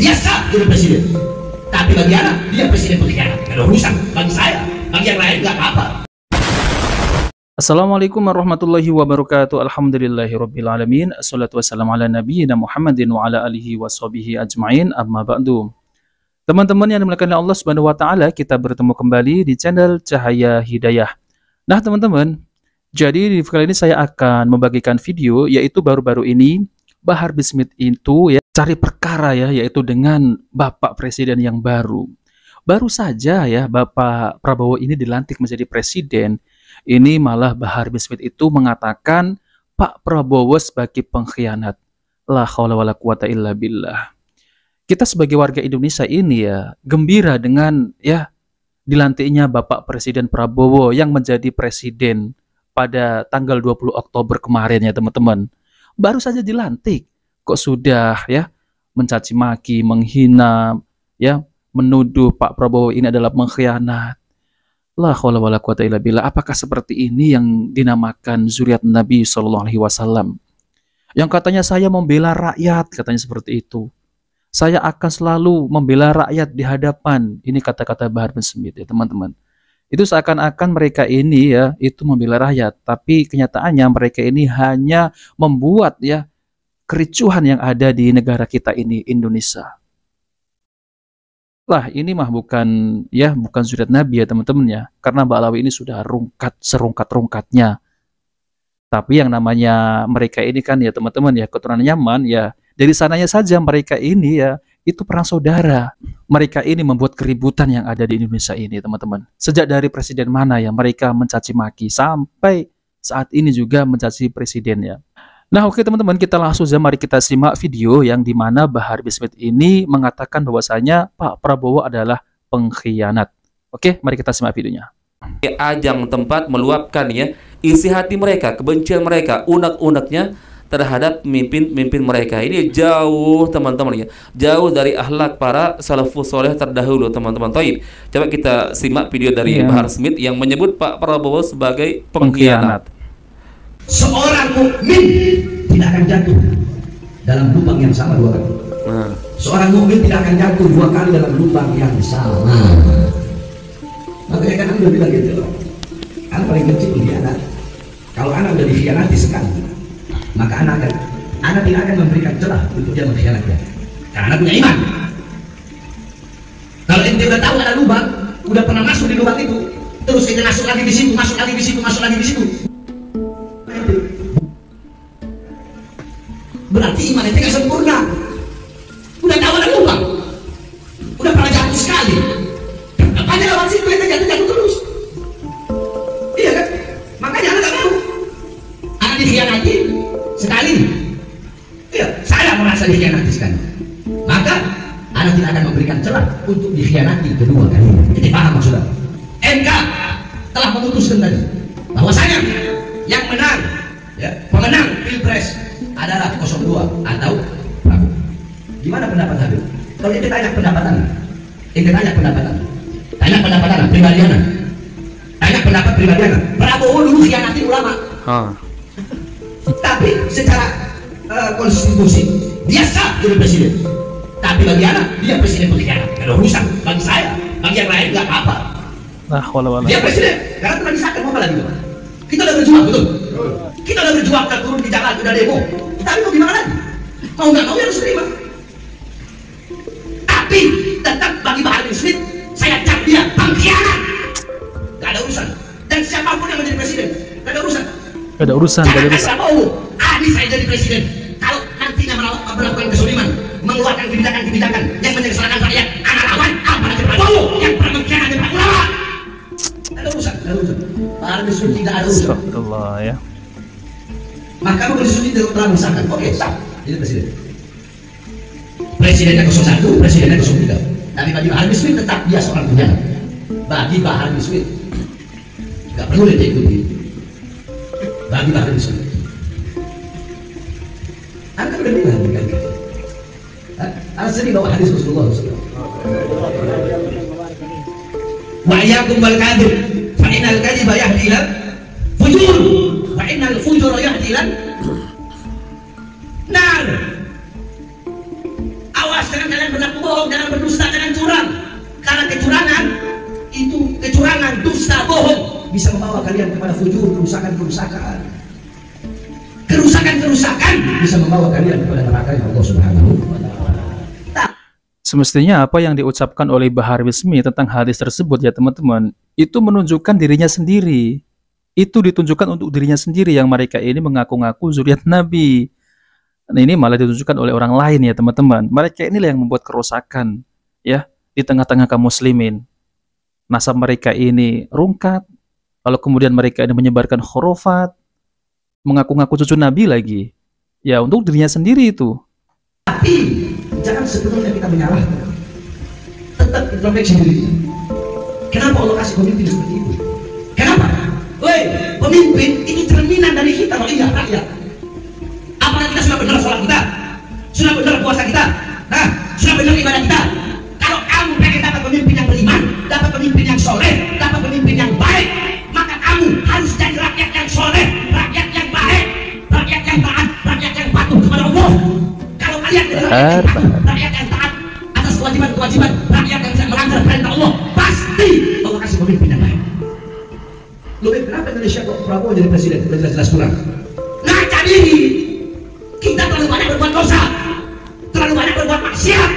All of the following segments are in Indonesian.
Dia sah jadi presiden. Tapi bagi anak, dia presiden pengkhianat. Gak ada urusan. Bagi saya, bagi yang lain gak apa-apa. Assalamualaikum warahmatullahi wabarakatuh. Alhamdulillahirrabbilalamin. Assalatu wassalamu ala nabiyyina Muhammadin wa ala alihi wa sahbihi ajma'in. Amma ba'du. Teman-teman yang dimuliakan Allah Subhanahu wa taala, kita bertemu kembali di channel Cahaya Hidayah. Nah, teman-teman, jadi di kali ini saya akan membagikan video, yaitu baru-baru ini Bahar bin Smith itu ya cari perkara ya, yaitu dengan Bapak Presiden yang baru. Baru saja ya Bapak Prabowo ini dilantik menjadi presiden. Ini malah Bahar bin Smith itu mengatakan Pak Prabowo sebagai pengkhianat. La haula wala quwata illa billah. Kita sebagai warga Indonesia ini ya gembira dengan ya dilantiknya Bapak Presiden Prabowo yang menjadi presiden pada tanggal 20 Oktober kemarin ya teman-teman. Baru saja dilantik kok sudah ya mencaci maki, menghina, ya menuduh Pak Prabowo ini adalah pengkhianat. La haula wala quwata illa billah. Apakah seperti ini yang dinamakan zuriat Nabi Shallallahu alaihi wasallam? Yang katanya saya membela rakyat, katanya seperti itu. Saya akan selalu membela rakyat di hadapan. Ini kata-kata Bahar bin Smith ya teman-teman. Itu seakan-akan mereka ini ya itu membela rakyat, tapi kenyataannya mereka ini hanya membuat ya kericuhan yang ada di negara kita ini, Indonesia. Lah ini mah bukan zuriat Nabi ya teman-teman ya, karena Ba'alawi ini sudah rungkat serungkat-rungkatnya. Tapi yang namanya mereka ini kan ya teman-teman ya keturunan Yaman ya, dari sananya saja mereka ini ya itu perang saudara. Mereka ini membuat keributan yang ada di Indonesia ini teman-teman. Sejak dari presiden mana ya mereka mencaci maki, sampai saat ini juga mencaci presiden ya. Nah oke teman-teman, kita langsung saja mari kita simak video yang dimana Bahar bin Smith ini mengatakan bahwasanya Pak Prabowo adalah pengkhianat. Oke, mari kita simak videonya. Ajang tempat meluapkan ya isi hati mereka, kebencian mereka, unek-uneknya terhadap pemimpin mereka. Ini jauh teman-teman ya, jauh dari akhlak para salafus soleh terdahulu teman-teman. Taib, coba kita simak video dari Bahar Smith yang menyebut Pak Prabowo sebagai pengkhianat. Seorang mukmin tidak akan jatuh dalam lubang yang sama dua kali. Seorang mukmin tidak akan jatuh dua kali dalam lubang yang sama. Makanya kan anda bilang gitu, anak paling benci pengkhianat. Kalau anak udah dikhianati sekali, maka anak tidak akan memberikan celah untuk dia mengkhianatnya, karena anak punya iman. Kalau ente udah tahu ada lubang, udah pernah masuk di lubang itu, terus ente masuk lagi di situ, masuk lagi di situ, masuk lagi di situ, berarti iman ente nggak sempurna. Udah tahu ada lubang, udah pernah jatuh sekali, apanya lewat situ ente jatuh terus. Iya kan? Makanya anak nggak mau. Anak dikhianati sekali, iya, saya merasa dikhianati sekali, maka anak tidak akan memberikan celah untuk dikhianati kedua kali. Jadi paham maksudnya? MK telah memutuskan tadi bahwasanya yang menang ya, pemenang Pilpres adalah 02 atau Prabowo. Gimana pendapat Habib? Kalau ente tanya pendapatan, tanya pendapatan pribadiana, tanya pendapat pribadiana. Prabowo dulu khianati ulama. Tapi secara konstitusi dia sah jadi presiden. Tapi bagi anak dia presiden pengkhianat. Gak ada urusan. Bagi saya, bagi yang lain gak apa-apa. Dia presiden karena telah disahkan, mau apa lagi? Kita udah berjuang, betul? Kita udah berjuang, udah turun di jalan, udah demo. Tapi mau gimana lagi? Mau nggak mau ya harus terima. Tapi tetap bagi Bahar bin Smith, saya cap dia pengkhianat. Gak ada urusan. Dan siapapun yang menjadi presiden, gak ada urusan. Gak ada urusan. Saya jadi presiden. Kalau nantinya melakukan kezaliman, mengeluarkan kebijakan-kebijakan yang menyengsarakan rakyat, anak lawan apalagi Prabowo yang pernah mengkhianati para ulama. Ada urusan. Bahar bin Smith tidak ada urusan. Astagfirullah ya. Mahkamah Konstitusi telah mengesahkan, oke, sah jadi presiden. Presidennya 01, presidennya 03. Tapi bagi Bahar bin Smith tetap dia seorang pengkhianat. Bagi Bahar bin Smith nggak perlu dia ikuti. Bagi Bahar bin Smith, anda udah dengar bukan? Anda sendiri bawa hadis Rasulullah SAW. Wa iyyakum wal kadhib, fa innal kadhiba yahdi ila fujur, wa innal fujura yahdi ila nar. Awas dengan kalian berlaku bohong, jangan berdusta, jangan curang. Karena kecurangan, dusta, bohong bisa membawa kalian kepada fujur, kerusakan-kerusakan. Kerusakan-kerusakan bisa membawa kalian kepada neraka Allah Subhanahu wa Ta'ala. Semestinya apa yang diucapkan oleh Bahar Bismi tentang hadis tersebut ya teman-teman, itu menunjukkan dirinya sendiri. Itu ditunjukkan untuk dirinya sendiri yang mereka ini mengaku-ngaku zuriat Nabi. Nah, ini malah ditunjukkan oleh orang lain ya teman-teman. Mereka inilah yang membuat kerusakan ya di tengah-tengah kaum muslimin. Nasab mereka ini rungkat, lalu kemudian mereka ini menyebarkan khurafat, mengaku-ngaku cucu Nabi lagi. Ya untuk dirinya sendiri itu. Tapi jangan sepenuhnya kita menyalahkan. Tetap introspeksi diri. Kenapa Allah kasih pemimpin seperti itu? Kenapa? Woi, pemimpin itu cerminan dari kita, iya rakyat. Apakah kita sudah benar sholat kita? Sudah benar puasa kita? Nah, sudah benar ibadah kita? Kalau kamu pengen dapat pemimpin yang beriman, dapat pemimpin yang soleh, dapat pemimpin yang baik, maka kamu harus jadi rakyat yang soleh, rakyat yang baik, rakyat yang taat, rakyat yang patuh kepada Allah. Kalau kalian jadi rakyat yang patuh, rakyat yang taat atas kewajiban-kewajiban, rakyat yang tidak melanggar perintah Allah, pasti Allah kasih pemimpin yang baik. Lebih kenapa Indonesia kok Prabowo jadi presiden? Jelas-jelas kurang. Ngaca diri. Kita terlalu banyak berbuat dosa, terlalu banyak berbuat maksiat.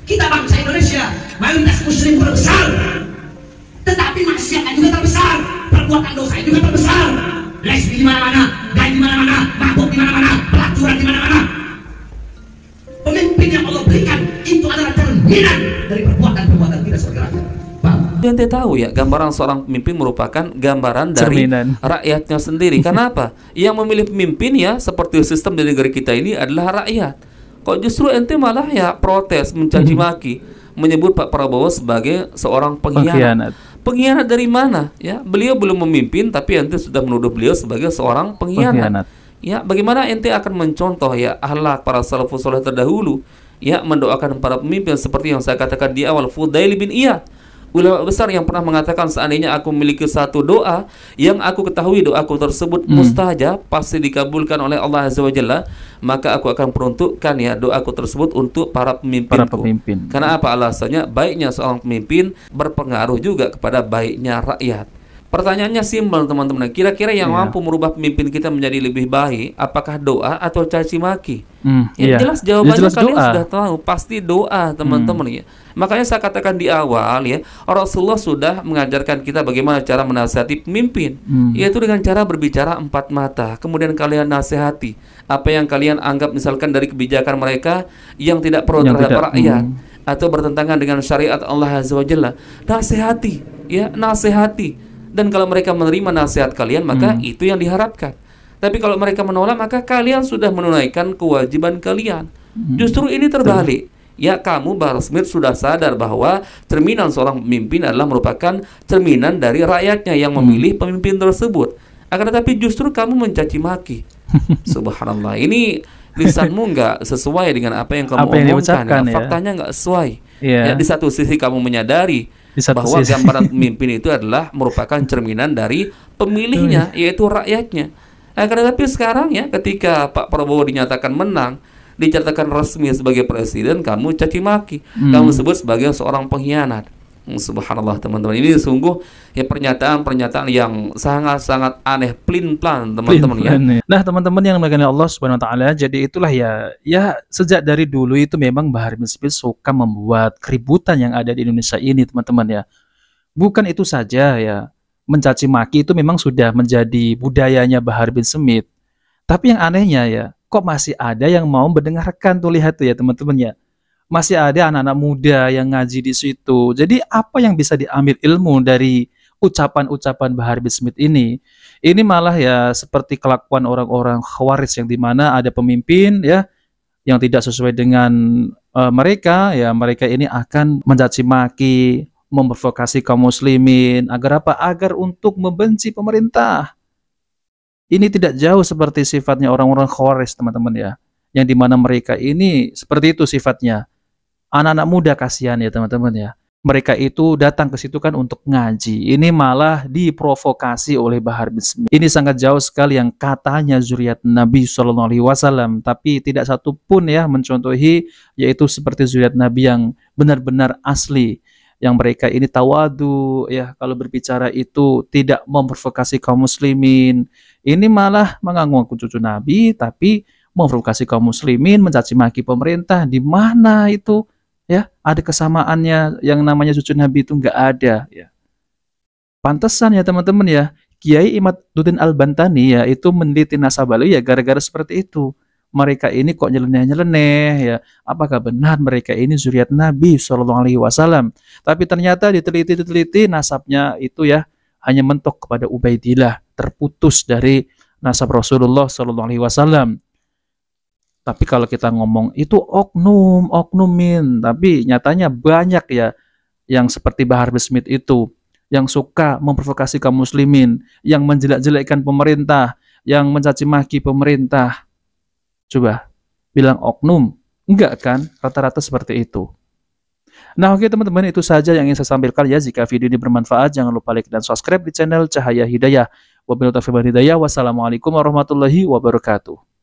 Kita bangsa Indonesia, mayoritas muslim terbesar, tetapi maksiatnya juga terbesar, perbuatan dosa juga terbesar. Lesbi di mana-mana, gay di mana-mana, mabuk di mana-mana, pelacuran di mana-mana. Pemimpin yang Allah berikan itu adalah cerminan dari perbuatan-perbuatan kita sebagai rakyat. Ente tahu ya, gambaran seorang pemimpin merupakan gambaran dari Cerminan rakyatnya sendiri. Kenapa? Yang memilih pemimpin ya, seperti sistem di negara kita ini adalah rakyat. Kok justru ente malah ya protes, mencaci maki, menyebut Pak Prabowo sebagai seorang pengkhianat. Pengkhianat dari mana? Ya, beliau belum memimpin, tapi ente sudah menuduh beliau sebagai seorang pengkhianat. Ya, bagaimana ente akan mencontoh ya akhlak para salafus saleh terdahulu? Ya, mendoakan para pemimpin seperti yang saya katakan di awal, Fudail bin Iyad, ulama besar yang pernah mengatakan, seandainya aku memiliki satu doa yang aku ketahui doaku tersebut mustajab, pasti dikabulkan oleh Allah Azza wa Jalla, maka aku akan peruntukkan ya doaku tersebut untuk para pemimpinku. Karena apa alasannya? Baiknya seorang pemimpin berpengaruh juga kepada baiknya rakyat. Pertanyaannya simpel teman-teman, kira-kira yang mampu merubah pemimpin kita menjadi lebih baik, apakah doa atau caci maki? Jelas jawabannya kalian sudah tahu, pasti doa teman-teman ya. Makanya saya katakan di awal ya, Rasulullah sudah mengajarkan kita bagaimana cara menasihati pemimpin, yaitu dengan cara berbicara empat mata. Kemudian kalian nasihati apa yang kalian anggap misalkan dari kebijakan mereka yang tidak pro terhadap rakyat atau bertentangan dengan syariat Allah Azza wa Jalla. Nasihati ya, nasihati. Dan kalau mereka menerima nasihat kalian, maka itu yang diharapkan. Tapi kalau mereka menolak, maka kalian sudah menunaikan kewajiban kalian. Justru ini terbalik. Ya, kamu Bahar Smith sudah sadar bahwa cerminan seorang pemimpin adalah merupakan cerminan dari rakyatnya yang memilih pemimpin tersebut. Akan tetapi justru kamu mencaci maki. Subhanallah. Ini lisanmu nggak sesuai dengan apa yang kamu omongkan. Ya. Faktanya nggak sesuai. Ya, di satu sisi kamu menyadari bahwa gambaran pemimpin itu adalah merupakan cerminan dari pemilihnya, yaitu rakyatnya. Tetapi sekarang ya, ketika Pak Prabowo dinyatakan menang, dinyatakan resmi sebagai presiden, kamu caci maki, kamu sebut sebagai seorang pengkhianat. Subhanallah teman-teman, ini sungguh ya pernyataan yang sangat-sangat aneh, plin-plan teman-teman ya. Nah teman-teman yang dimuliakan Allah Subhanahu wa Ta'ala, jadi itulah ya sejak dari dulu itu memang Bahar Smith suka membuat keributan yang ada di Indonesia ini teman-teman ya. Bukan itu saja ya, mencaci maki itu memang sudah menjadi budayanya Bahar bin Smith. Tapi yang anehnya ya, kok masih ada yang mau mendengarkan tuh, lihat tuh ya teman-teman ya. Masih ada anak-anak muda yang ngaji di situ. Jadi apa yang bisa diambil ilmu dari ucapan-ucapan Bahar bin Smith ini? Ini malah ya seperti kelakuan orang-orang Khawarij yang dimana ada pemimpin ya yang tidak sesuai dengan mereka ya, mereka ini akan mencaci maki, memprovokasi kaum muslimin agar apa? Agar untuk membenci pemerintah. Ini tidak jauh seperti sifatnya orang-orang Khawarij teman-teman ya, yang dimana mereka ini seperti itu sifatnya. Anak-anak muda kasihan ya teman-teman ya. mereka itu datang ke situ kan untuk ngaji. Ini malah diprovokasi oleh Bahar bin Smith. Ini sangat jauh sekali yang katanya zuriat Nabi Shallallahu Alaihi Wasallam, tapi tidak satu pun ya mencontohi, yaitu seperti zuriat Nabi yang benar-benar asli, yang mereka ini tawadu ya, kalau berbicara itu tidak memprovokasi kaum muslimin. Ini malah mengaku cucu Nabi tapi memprovokasi kaum muslimin, mencaci maki pemerintah. Di mana itu? Ya, ada kesamaannya. Yang namanya cucu Nabi itu nggak ada ya. Pantesan ya teman-teman ya, Kiai Imaduddin Al-Bantani ya itu meneliti nasab beliau ya gara-gara seperti itu. Mereka ini kok nyeleneh-nyeleneh ya. Apakah benar mereka ini zuriat Nabi Shallallahu Alaihi Wasallam? Tapi ternyata diteliti nasabnya itu ya hanya mentok kepada Ubaidillah, terputus dari nasab Rasulullah Shallallahu Alaihi Wasallam. Tapi kalau kita ngomong itu oknumin, tapi nyatanya banyak ya yang seperti Bahar bin Smith itu, yang suka memprovokasi kaum muslimin, yang menjelek-jelekkan pemerintah, yang mencaci maki pemerintah. Coba bilang oknum, enggak kan? Rata-rata seperti itu. Nah oke teman-teman, itu saja yang ingin saya sampaikan ya. Jika video ini bermanfaat, jangan lupa like dan subscribe di channel Cahaya Hidayah. Wabillahi taufiq wal hidayah. Wassalamualaikum warahmatullahi wabarakatuh.